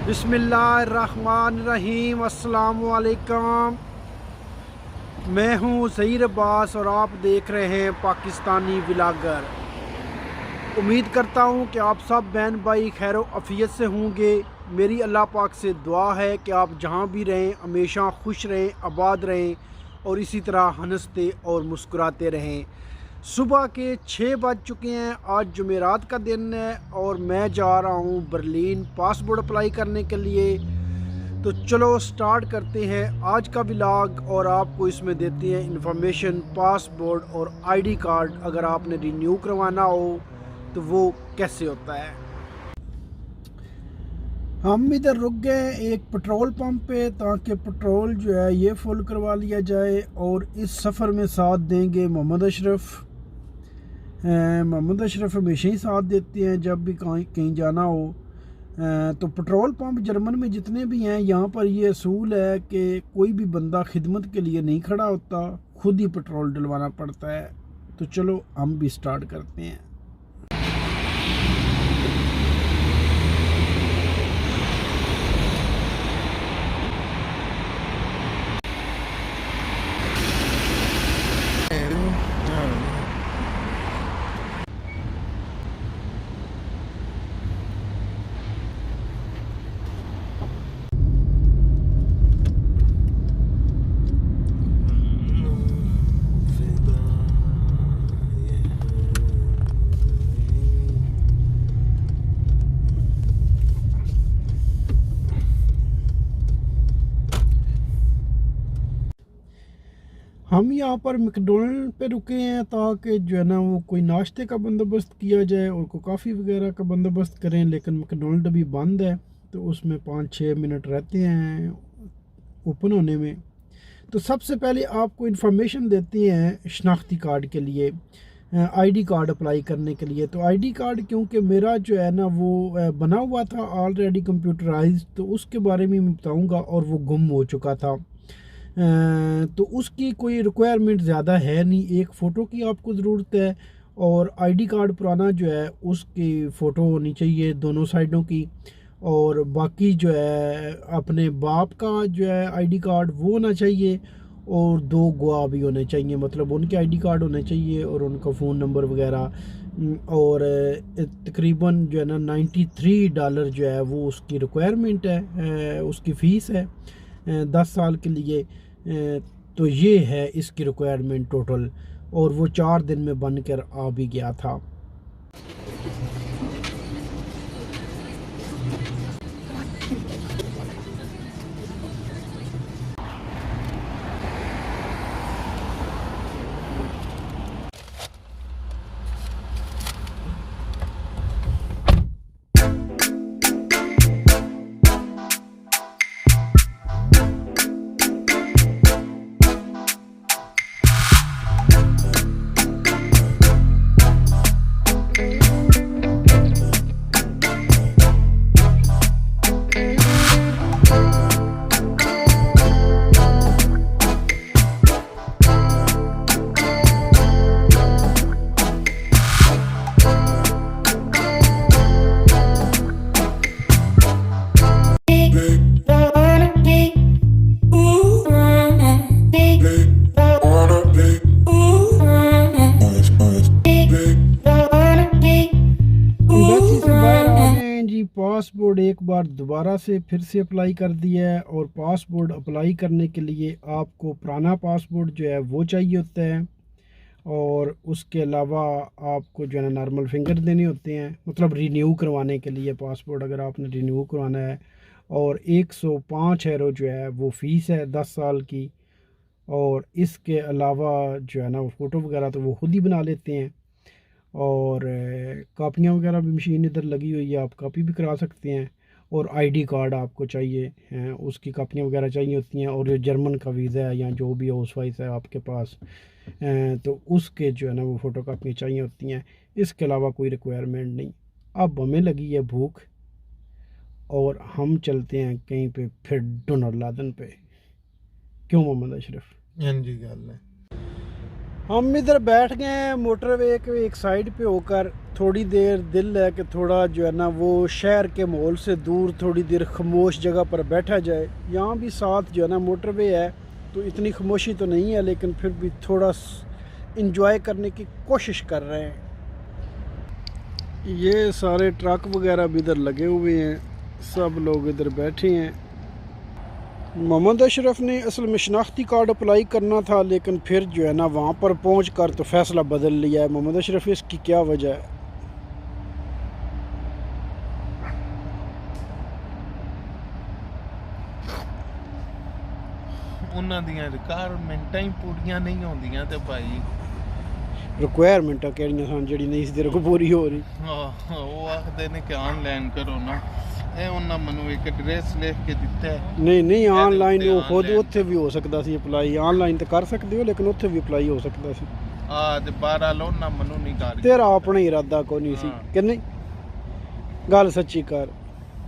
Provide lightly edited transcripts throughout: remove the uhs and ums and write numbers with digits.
बिस्मिल्लाहिर्रहमानिर्रहीम। अस्सलामुअलैकुम। मैं हूँ ज़हीर अब्बास और आप देख रहे हैं पाकिस्तानी व्लॉगर। उम्मीद करता हूँ कि आप सब बहन भाई खैर आफियत से होंगे। मेरी अल्लाह पाक से दुआ है कि आप जहाँ भी रहें हमेशा खुश रहें, आबाद रहें और इसी तरह हंसते और मुस्कुराते रहें। सुबह के 6 बज चुके हैं। आज जुमेरात का दिन है और मैं जा रहा हूँ बर्लिन पासपोर्ट अप्लाई करने के लिए। तो चलो स्टार्ट करते हैं आज का व्लॉग और आपको इसमें देते हैं इंफॉर्मेशन पासपोर्ट और आईडी कार्ड अगर आपने रिन्यू करवाना हो तो वो कैसे होता है। हम इधर रुक गए एक पेट्रोल पंप पे ताकि पेट्रोल जो है ये फुल करवा लिया जाए और इस सफ़र में साथ देंगे मोहम्मद अशरफ। मोहम्मद अशरफ हमेशा ही साथ देते हैं जब भी कहीं जाना हो। तो पेट्रोल पंप जर्मन में जितने भी हैं यहाँ पर ये असूल है कि कोई भी बंदा खिदमत के लिए नहीं खड़ा होता, खुद ही पेट्रोल डलवाना पड़ता है। तो चलो हम भी स्टार्ट करते हैं। हम यहाँ पर मैकडॉनल्ड पे रुके हैं ताकि जो है ना वो कोई नाश्ते का बंदोबस्त किया जाए और कोई कॉफ़ी वगैरह का बंदोबस्त करें, लेकिन मैकडॉनल्ड अभी बंद है तो उसमें 5-6 मिनट रहते हैं ओपन होने में। तो सबसे पहले आपको इन्फॉर्मेशन देते हैं शनाख्ती कार्ड के लिए, आईडी कार्ड अप्लाई करने के लिए। तो आईडी कार्ड क्योंकि मेरा जो है ना वो बना हुआ था ऑलरेडी कंप्यूटराइज, तो उसके बारे में मैं बताऊँगा और वो गुम हो चुका था। तो उसकी कोई रिक्वायरमेंट ज़्यादा है नहीं, एक फ़ोटो की आपको ज़रूरत है और आईडी कार्ड पुराना जो है उसकी फ़ोटो होनी चाहिए दोनों साइडों की, और बाकी जो है अपने बाप का जो है आईडी कार्ड वो होना चाहिए और 2 गवाह भी होने चाहिए, मतलब उनके आईडी कार्ड होने चाहिए और उनका फ़ोन नंबर वगैरह। और तकरीबन जो है ना $93 जो है वो उसकी रिक्वायरमेंट है, उसकी फ़ीस है 10 साल के लिए। तो ये है इसकी रिक्वायरमेंट टोटल, और वो 4 दिन में बनकर आ भी गया था। पासपोर्ट एक बार दोबारा से फिर से अप्लाई कर दिया है और पासपोर्ट अप्लाई करने के लिए आपको पुराना पासपोर्ट जो है वो चाहिए होता है और उसके अलावा आपको जो है नॉर्मल फिंगर देने होते हैं, मतलब रिन्यू करवाने के लिए पासपोर्ट अगर आपने रिन्यू करवाना है। और 105 यूरो जो है वो फ़ीस है 10 साल की। और इसके अलावा जो है ना वो फ़ोटो वगैरह तो वो खुद ही बना लेते हैं, और कापियाँ वगैरह भी मशीन इधर लगी हुई है, आप कापी भी करा सकते हैं। और आईडी कार्ड आपको चाहिए हैं, उसकी कापियाँ वगैरह चाहिए होती हैं। और जो जर्मन का वीज़ा है या जो भी हाउस वाइफ है आपके पास, तो उसके जो है ना वो फ़ोटो कापियाँ चाहिए होती हैं। इसके अलावा कोई रिक्वायरमेंट नहीं। अब हमें लगी है भूख और हम चलते हैं कहीं पे फिर डोनर लादन पे। क्यों मोहम्मद अशरफ? हाँ जी गल है। हम इधर बैठ गए हैं मोटरवे के एक साइड पे होकर, थोड़ी देर दिल है कि थोड़ा जो है ना वो शहर के माहौल से दूर थोड़ी देर खामोश जगह पर बैठा जाए। यहाँ भी साथ जो है ना मोटरवे है, तो इतनी खामोशी तो नहीं है, लेकिन फिर भी थोड़ा इंजॉय करने की कोशिश कर रहे हैं। ये सारे ट्रक वगैरह भी इधर लगे हुए हैं, सब लोग इधर बैठे हैं। मोहम्मद अशरफ ने असल में शनाख्ती कार्ड अप्लाई करना था, लेकिन फिर जो है ना वहाँ पर पहुँच कर तो फ़ैसला बदल लिया है। मोहम्मद अशरफ, इसकी क्या वजह है? ਉਹਨਾਂ ਦੀਆਂ ਰਿਕੁਆਇਰਮੈਂਟਾਂ ਹੀ ਪੂਰੀਆਂ ਨਹੀਂ ਹੁੰਦੀਆਂ ਤੇ ਭਾਈ ਰਿਕੁਆਇਰਮੈਂਟਾਂ ਕਿਹੜੀਆਂ ਸਨ ਜਿਹੜੀ ਨਹੀਂ ਸੀ ਤੇਰੇ ਕੋਲ ਪੂਰੀ ਹੋ ਰਹੀ? ਉਹ ਆਖਦੇ ਨੇ ਕਿ ਆਨਲਾਈਨ ਕਰੋ ਨਾ। ਇਹ ਉਹਨਾਂ ਮੈਨੂੰ ਇੱਕ ਐਡਰੈਸ ਲਿਖ ਕੇ ਦਿੱਤਾ ਹੈ। ਨਹੀਂ ਆਨਲਾਈਨ ਉਹ ਖੁਦ ਉੱਥੇ ਵੀ ਹੋ ਸਕਦਾ ਸੀ ਅਪਲਾਈ। ਆਨਲਾਈਨ ਤੇ ਕਰ ਸਕਦੇ ਹੋ, ਲੇਕਿਨ ਉੱਥੇ ਵੀ ਅਪਲਾਈ ਹੋ ਸਕਦਾ ਸੀ। ਤੇ 12 ਲੋਨਾ ਮੈਨੂੰ ਨਹੀਂ ਕਰ ਤੇਰਾ ਆਪਣਾ ਇਰਾਦਾ ਕੋਈ ਨਹੀਂ ਸੀ ਕਿ ਨਹੀਂ? ਗੱਲ ਸੱਚੀ ਕਰ।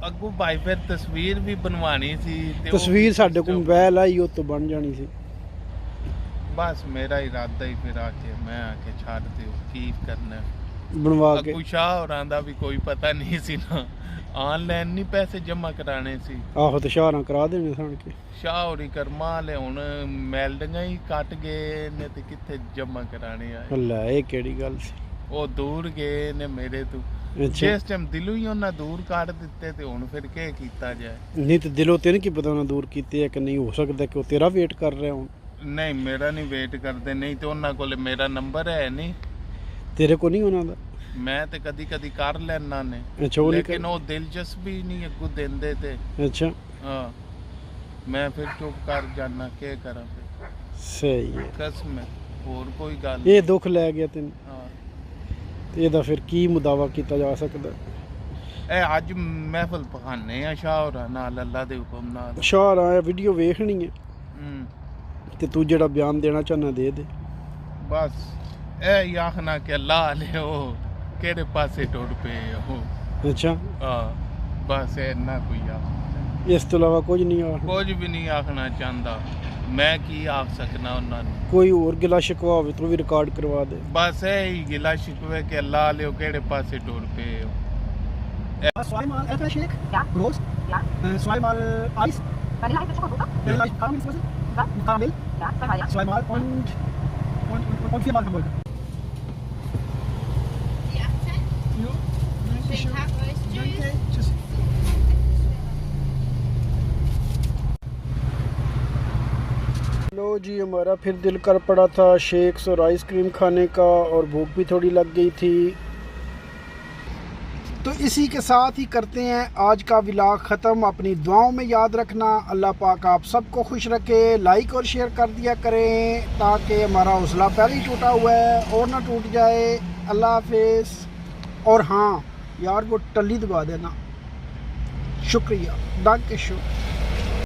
ਅੱਗੂ ਭਾਈ ਫਿਰ ਤਸਵੀਰ ਵੀ ਬਣਵਾਣੀ ਸੀ ਤੇ ਤਸਵੀਰ ਸਾਡੇ ਕੋਲ ਮੋਬਾਈਲ ਆਈ, ਉਹ ਤੋਂ ਬਣ ਜਾਣੀ ਸੀ। ਬਸ ਮੇਰਾ ਇਰਾਦਾ ਹੀ ਫਿਰ ਆ ਕੇ ਮੈਂ ਆ ਕੇ ਛੱਡ ਦਿਓ, ਕੀ ਕਰਨਾ ਬਣਵਾ ਕੇ। ਅੱਗੂ ਸ਼ਾਹ ਹੋਰਾਂ ਦਾ ਵੀ ਕੋਈ ਪਤਾ ਨਹੀਂ ਸੀ ਨਾ, ਆਨਲਾਈਨ ਨਹੀਂ ਪੈਸੇ ਜਮ੍ਹਾਂ ਕਰਾਣੇ ਸੀ। ਆਹੋ ਤੇ ਸ਼ਾਹਰਾਂ ਕਰਾ ਦੇਣੇ ਸਨ ਕੇ ਸ਼ਾਹ ਹੋਰੀ ਕਰਮਾ ਲੈ ਹੁਣ ਮੈਲਡੀਆਂ ਹੀ ਕੱਟ ਗਏ ਨੇ ਤੇ ਕਿੱਥੇ ਜਮ੍ਹਾਂ ਕਰਾਣੇ ਆ। ਲੈ ਇਹ ਕਿਹੜੀ ਗੱਲ ਸੀ? ਉਹ ਦੂਰ ਗਏ ਨੇ ਮੇਰੇ ਤੋਂ। ਜਿਸ ਟਾਈਮ ਦਿਲੋਂ ਹੀ ਉਹਨਾਂ ਦੂਰ ਕੱਢ ਦਿੱਤੇ ਤੇ ਹੁਣ ਫਿਰ ਕੀ ਕੀਤਾ ਜਾਏ? ਨਹੀਂ ਤੇ ਦਿਲੋਂ ਤੈਨੂੰ ਕੀ ਪਤਾ ਉਹਨਾਂ ਦੂਰ ਕੀਤੇ ਆ ਕਿ ਨਹੀਂ? ਹੋ ਸਕਦਾ ਕਿ ਉਹ ਤੇਰਾ ਵੇਟ ਕਰ ਰਿਹਾ ਹੁਣ। ਨਹੀਂ ਮੇਰਾ ਨਹੀਂ ਵੇਟ ਕਰਦੇ, ਨਹੀਂ ਤੇ ਉਹਨਾਂ ਕੋਲ ਮੇਰਾ ਨੰਬਰ ਹੈ ਨਹੀਂ। ਤੇਰੇ ਕੋਲ ਨਹੀਂ ਉਹਨਾਂ ਦਾ? ਮੈਂ ਤੇ ਕਦੀ ਕਦੀ ਕਰ ਲੈਣਾ ਨੇ, ਅੱਛਾ ਉਹ ਲੇਕਿਨ ਉਹ ਦਿਲਚਸਪੀ ਨਹੀਂ ਅੱਗੂ ਦਿੰਦੇ ਤੇ ਅੱਛਾ ਹਾਂ ਮੈਂ ਫਿਰ ਚੁੱਪ ਕਰ ਜਾਣਾ, ਕੀ ਕਰਾਂ ਫਿਰ। ਸਹੀ ਹੈ, ਕਸਮ ਹੈ, ਹੋਰ ਕੋਈ ਗੱਲ ਇਹ ਦੁੱਖ ਲੈ ਗਿਆ ਤੈਨੂੰ। ਹਾਂ ਤੇ ਇਹਦਾ ਫਿਰ ਕੀ ਮੁਦਾਵਾ ਕੀਤਾ ਜਾ ਸਕਦਾ? ਇਹ ਅੱਜ ਮਹਿਫਲ ਪਖਾਨੇ ਆ ਸ਼ਾਹ ਹੋਰਾਂ ਨਾਲ, ਅੱਲਾ ਦੇ ਹੁਕਮ ਨਾਲ। ਸ਼ਾਹ ਆਇਆ ਵੀਡੀਓ ਵੇਖਣੀ ਹੈ ਤੇ ਤੂੰ ਜਿਹੜਾ ਬਿਆਨ ਦੇਣਾ ਚਾਹਨਾ ਦੇ ਦੇ। ਬਸ ਇਹ ਹੀ ਆਖਣਾ ਕਿ ਅੱਲਾ ਲਿਓ ਕਿਹੜੇ ਪਾਸੇ ਟੁੱਟ ਪਏ ਉਹ। ਅੱਛਾ ਹਾਂ ਬਸ ਇੰਨਾ ਕੋਈ ਆਖ, ਇਸ ਤੋਂ ਇਲਾਵਾ ਕੁਝ ਨਹੀਂ ਆਖ? ਕੁਝ ਵੀ ਨਹੀਂ ਆਖਣਾ ਚਾਹੁੰਦਾ ਮੈਂ, ਕੀ ਆਖ ਸਕਣਾ ਉਹਨਾਂ ਨੂੰ? ਕੋਈ ਹੋਰ ਗਿਲਾ ਸ਼ਿਕਵਾ ਹੋਵੇ ਤੂੰ ਵੀ ਰਿਕਾਰਡ ਕਰਵਾ ਦੇ। ਬਸ ਇਹ ਹੀ ਗਿਲਾ ਸ਼ਿਕਵੇ ਕਿ ਅੱਲਾ ਲਿਓ ਕਿਹੜੇ ਪਾਸੇ ਟੁੱਟ ਪਏ ਹੋ। Zweimal Elfenschnick? Ja. Groß? Ja. Zweimal Eis? Vanille Eis mit Schokobutter? Vanille Eis mit Karamellsoße? Ja. Mit Karamell? Ja, zweimal, ja. Zweimal und viermal Hamburger. Die 18. Jo. Schönen Tag euch. Tschüss. Danke. Tschüss. लो जी, हमारा फिर दिल कर पड़ा था shakes और ice cream खाने का, और भूख भी थोड़ी लग गई थी। तो इसी के साथ ही करते हैं आज का व्लॉग ख़त्म। अपनी दुआओं में याद रखना, अल्लाह पाक आप सबको खुश रखे। लाइक और शेयर कर दिया करें ताकि हमारा हौसला पहले ही टूटा हुआ है और ना टूट जाए। अल्लाह हाफिज़। और हाँ यार, वो टल्ली दबा देना। शुक्रिया, दाग के शुक्र।